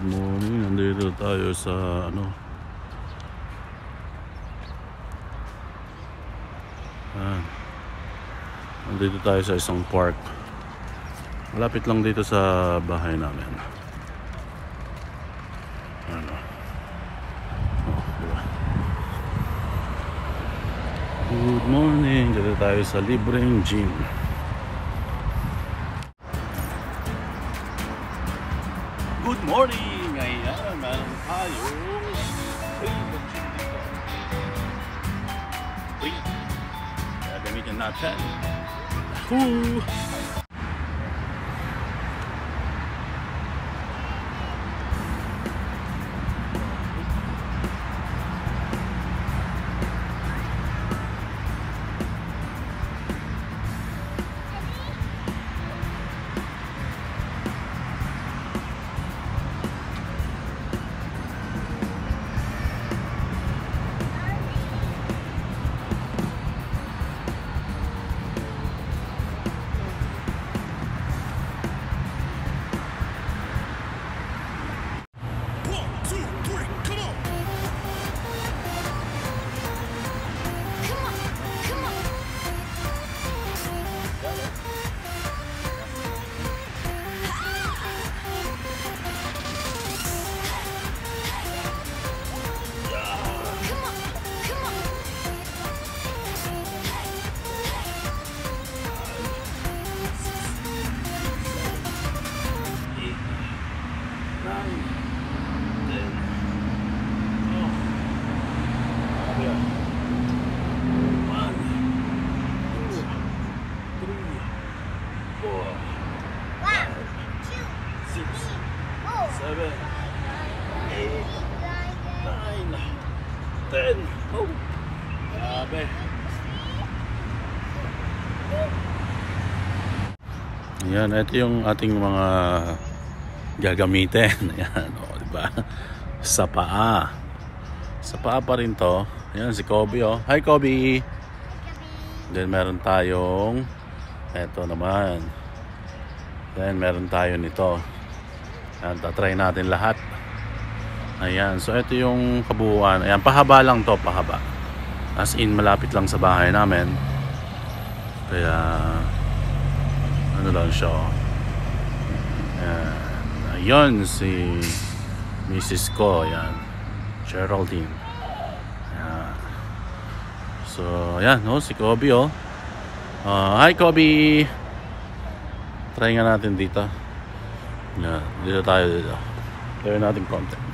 Good morning. Nandito tayo sa nandito tayo sa isang park. Malapit lang dito sa bahay namin. Diba? Good morning. Dito tayo sa libreng gym. Good morning! Ngayon, meron tayong free mag-gym dito. Free. Kaya gamitin natin. Yahoo! Oh, grabe. Ayan, ito yung ating mga gagamitin. Ayan, diba? Sa paa. Sa paa pa rin to. Ayan, si Kobe, oh. Hi, Kobe! Then, meron tayong eto naman. Then, meron tayo nito. Ayan, tatry natin lahat. Ayan, so ito yung kabuuan. Ayan, pahaba lang to, pahaba. As in, malapit lang sa bahay namin. Kaya, ano lang siya. Ayan, ayun, si Mrs. ko, ayan, Geraldine. Ayan. So, ayan, oh, si Kobe, oh. Hi, Kobe! Try nga natin dito. Ayan, dito tayo dito. Try natin content.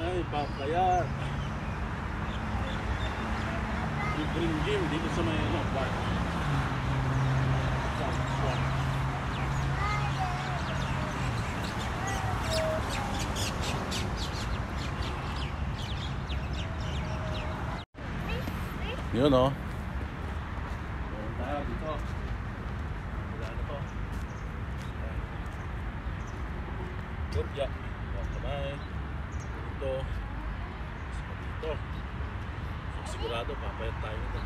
Ay, papayat. Libreng gym dito sa may ano, park. Yun o. Meron tayo dito. Wala na to. Good, yeah. Walk kamay. Dito. Dito. Sigurado, papayat tayo nito.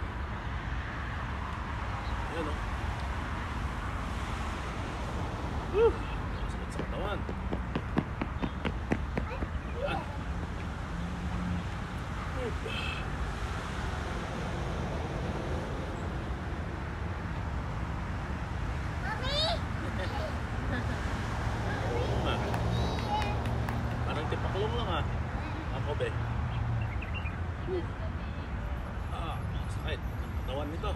Yun o. Woo! Sakit sa katawan. Yan. Parang tipakulong lang ah. Ako be. Sakit ang katawan nito.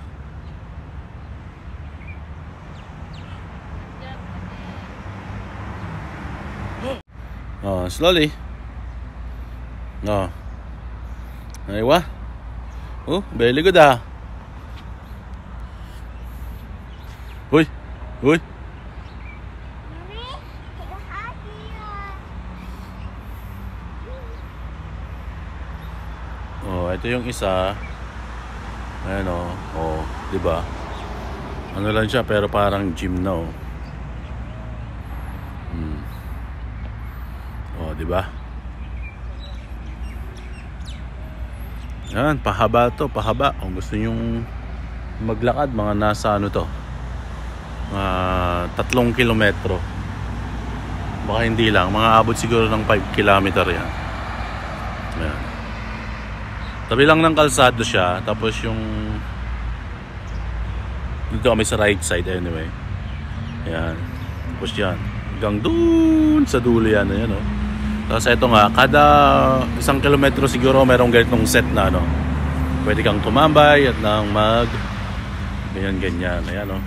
Oh, slowly. Oh. Aywa. Oh, very good ah. Uy. Uy. Oh, ito yung isa. Ayan oh. Oh, 'di ba? Ano lang siya pero parang gym na oh. Oh, 'di ba? Yan, pahaba to, pahaba. Kung gusto nyong maglakad, mga nasa ano to? 3 kilometro. Baka hindi lang, mga abot siguro ng 5 kilometer yan. Ayan. Tabi lang ng kalsado siya. Tapos yung dito kami sa right side anyway. Ayan. Tapos yan hanggang dun sa dulo yan. Ayan oh. Tapos ito nga, kada 1 kilometro siguro merong ganitong set na ano. Pwede kang tumambay at nang mag ganyan. Ayan oh.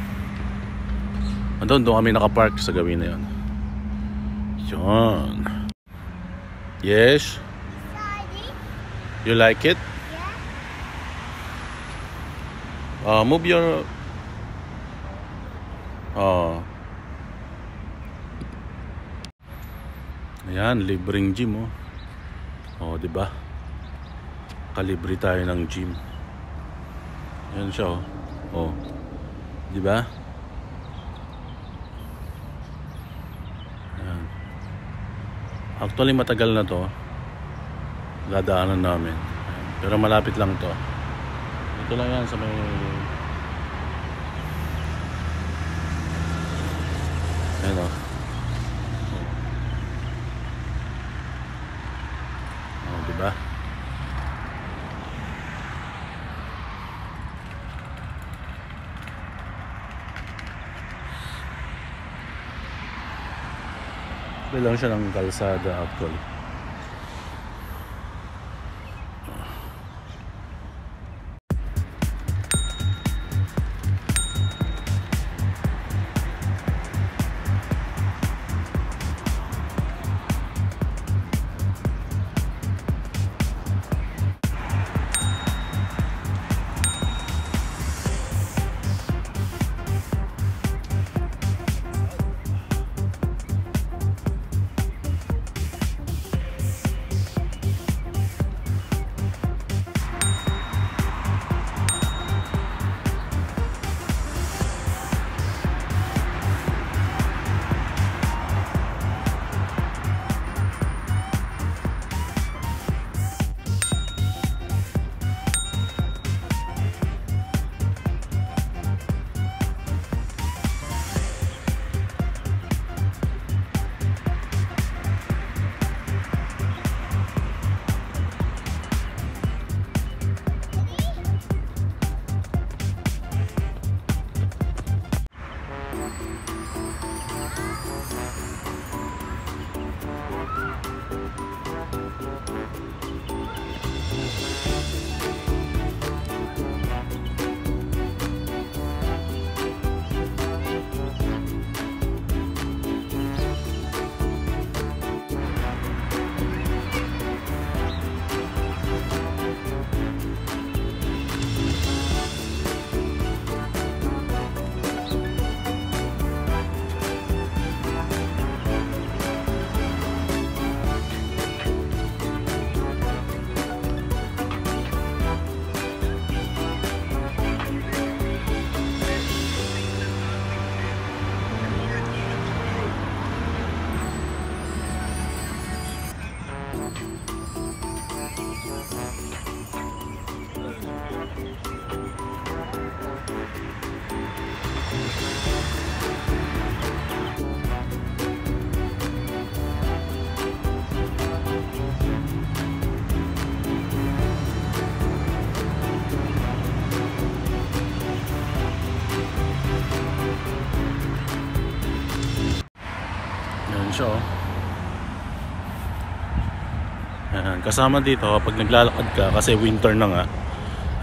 Doon kami nakapark sa gawin na yun. Yun. Yes. You like it? Move your ayan, libreng gym oh. Oh, 'di ba? Kalibre tayo ng gym. Ayan siya oh. Oh. 'Di ba? Ayan. Actually matagal na 'to. Dadaanan namin. Ayan. Pero malapit lang 'to. Ito lang yan sa may ayan oh. Oh, diba? Ito lang siya ng kalsada actually. siya, oh. Ayan, kasama dito pag naglalakad ka kasi winter na nga.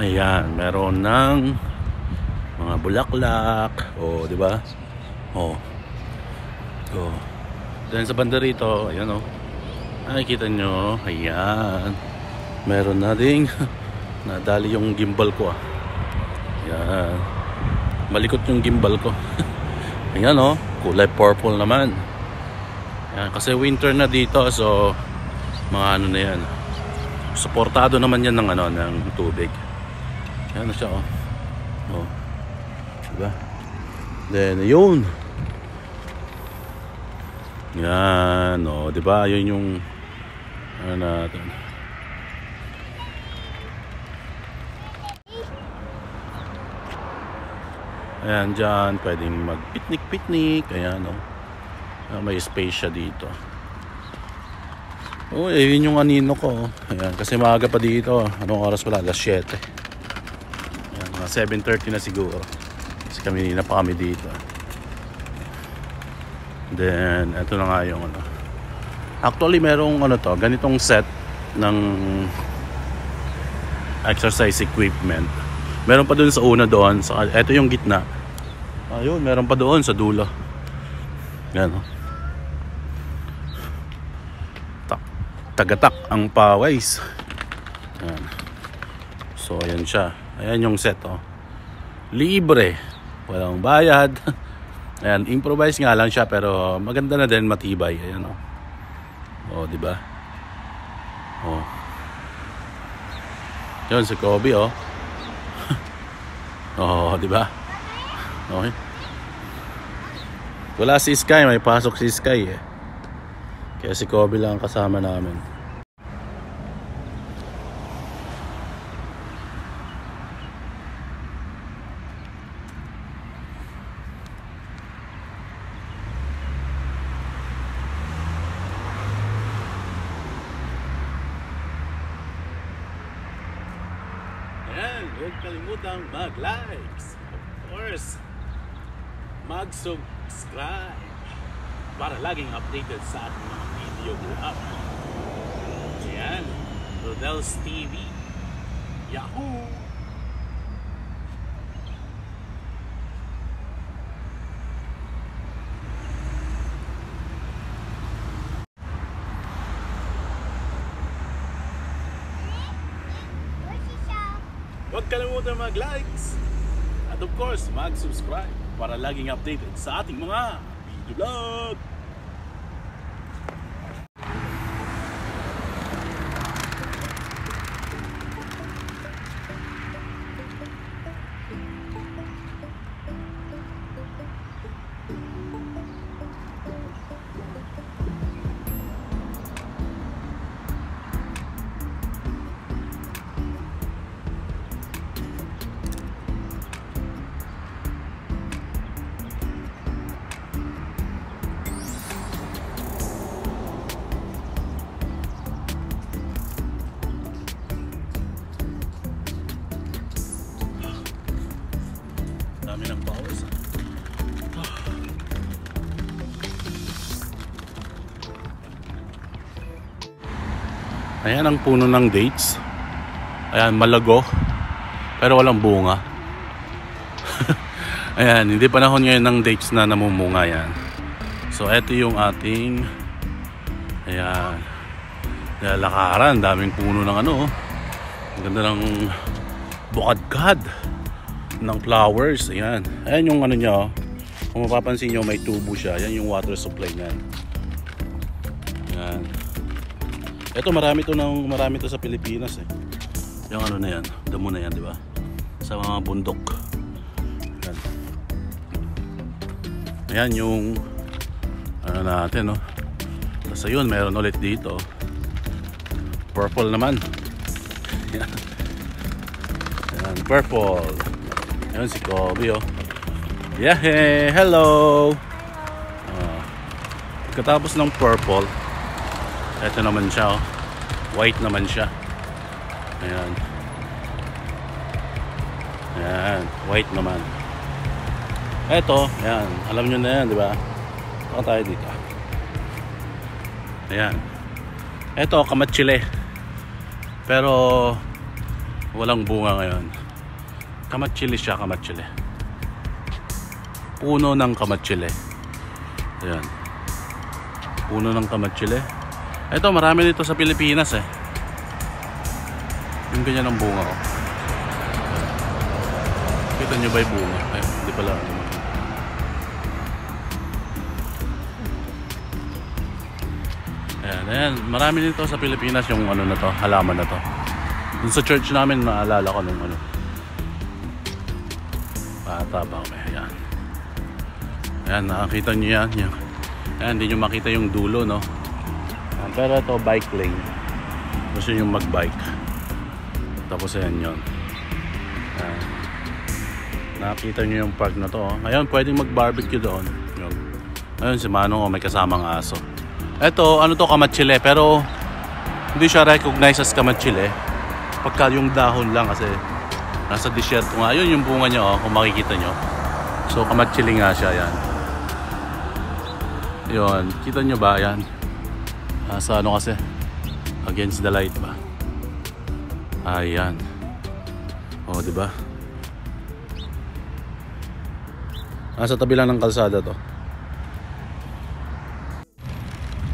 Ayan, meron ng mga bulaklak, oh, di ba? Oh. Oh. Then sa banda rito, ayan, oh. Nakikita nyo, ayan. Meron na ding nadali yung gimbal ko, ah. Ayan. Malikot yung gimbal ko. Ayan, oh, kulay purple naman. Ayan, kasi winter na dito, so mga ano na yan, suportado naman yan ng ano, ng tubig. Ayan na siya, oh. Oh. Diba? Then yun. Yan, oh, diba? Yun yung ano natin. Ayan, dyan pwedeng mag-picnic-picnic. Ayan, oh. May space siya dito. Oh, yun yung anino ko. Ayan, kasi maaga pa dito. Anong oras pala? Alas 7. Ayan, mga 7:30 na siguro. Kasi kanina pa kami dito. Then, eto na nga yung ano. Actually, merong ano to, ganitong set ng exercise equipment. Meron pa dun sa una doon. Eto yung gitna. Ayun, meron pa doon sa dulo. Yan, oh. Tagatak ang pawis. Ayan. So ayan siya. Ayan yung set, oh. Libre, walang bayad. Ayan, improvise nga lang siya pero maganda na din, matibay. Ayan, oh. Oh, di ba? Oh. Yun si Kobe, oh. Oh, di ba? Okay. Wala si Sky, may pasok si Sky, eh. Kaya si Kobe lang ang kasama namin. Ayan, huwag kalimutang mag-likes. Of course, mag-subscribe para laging updated sa ating mga video up. Ayan, Rodel's TV. Yahoo! Huwag kalimutan mag-likes at of course mag-subscribe para laging updated sa ating mga video vlog. Dami ng pawis. Ayan ang puno ng dates. Ayan, malago pero walang bunga. Ayan, hindi panahon ngayon ng dates na namumunga yan. So eto yung ating, ayan, lalakaran. Daming puno ng ano, ang ganda ng bukadkad ng flowers. Ayan, ayan yung ano niya, oh. Kung mapapansin nyo, may tubo siya. Ayan yung water supply niyan. Ayan. Ito marami to sa Pilipinas, eh. Yung ano na yan, damo na yan, di ba? Sa mga bundok. Ayan. Ayan yung ano natin, no. Tapos ayun, meron ulit dito. Purple naman. Ayan. Ayan, purple. Ayan si Kobe, oh. Yeah, hey, hello. Pagkatapos ng purple, ito naman siya, oh. White naman siya. Ayan. Ayan, white naman. Ito, ayan, alam nyo na yan, di ba? Saka tayo dito. Ayan. Ito, kamatsile. Pero walang bunga ngayon. Kamatsile siya, kamatsile. Puno ng kamatsile. Ayan. Puno ng kamatsile. Ito, marami nito sa Pilipinas eh. Yung ganyan ang bunga ko. Kita nyo ba yung bunga? Ay, hindi pala. Ayan, ayan. Marami nito sa Pilipinas yung ano na to, halaman na to. Dun sa church namin, naalala ko nung ano. Bata pa kami. Ayan. Ayan, nakakita nyo yan. Ayan, hindi nyo makita yung dulo, no? Ayan, pero ito, bike lane. Gusto nyo mag-bike. Tapos ayan yun. Ayan. Nakakita nyo yung park na to. Oh. Ngayon, pwedeng mag-barbecue doon. Yun. Ayun, si Manong, may kasamang aso. Ito, ano to, kamatsile. Pero, hindi siya recognize as kamatsile. Pagka yung dahon lang kasi nasa disyerto nga. Yun yung bunga niya, oh, kung makikita nyo. So, kamatsile nga siya, yan. Yun, kita nyo ba, yan? Sa ano kasi? Against the light ba? Ayan. O, diba? Nasa tabi lang ng kalsada to.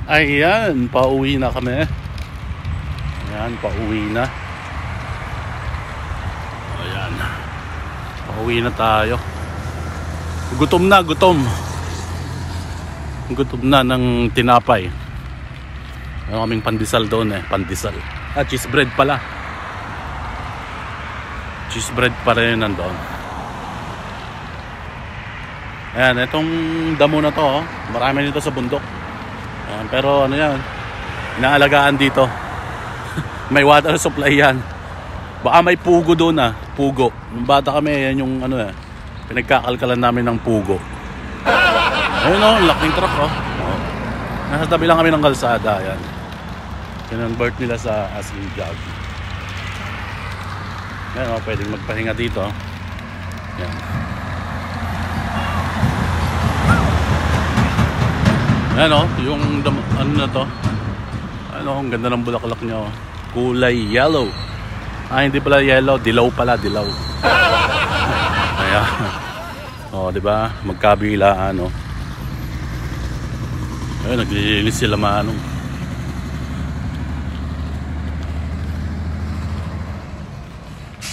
Ayan, pauwi na kami. Ayan, pauwi na. Ayan. Pauwi na tayo. Gutom na, gutom. Gutom na ng tinapay. Meron kaming pandesal doon eh, pandesal. Cheese bread pala. Cheese bread pa rin nandoon. Ayan, itong damo na to, oh. Marami nito sa bundok. Ayan, pero ano yan, inaalagaan dito. May water supply yan. Baka may pugo doon ah, pugo. Nung bata kami, yan yung ano eh, pinagkakalkalan namin ng pugo. Ayun o, laking truck oh. Nasa tabi lang kami ng kalsada. Ayan. Kinonvert nila sa asking jog. Ayan o, pwedeng magpahinga dito. Ayan. Ayan o, yung ano na to. Ano, ang ganda ng bulaklak niya o. Kulay yellow. Hindi pala yellow, dilaw pala, dilaw. Ayan. O, diba? Magkabilaan o. Ayun, naglilinis sila Manong.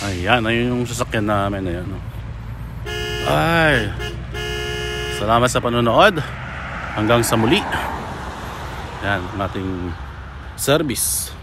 Ayan, ayun yung sasakyan namin. Ayan. Ay, salamat sa panonood. Hanggang sa muli. Ayan, ating service.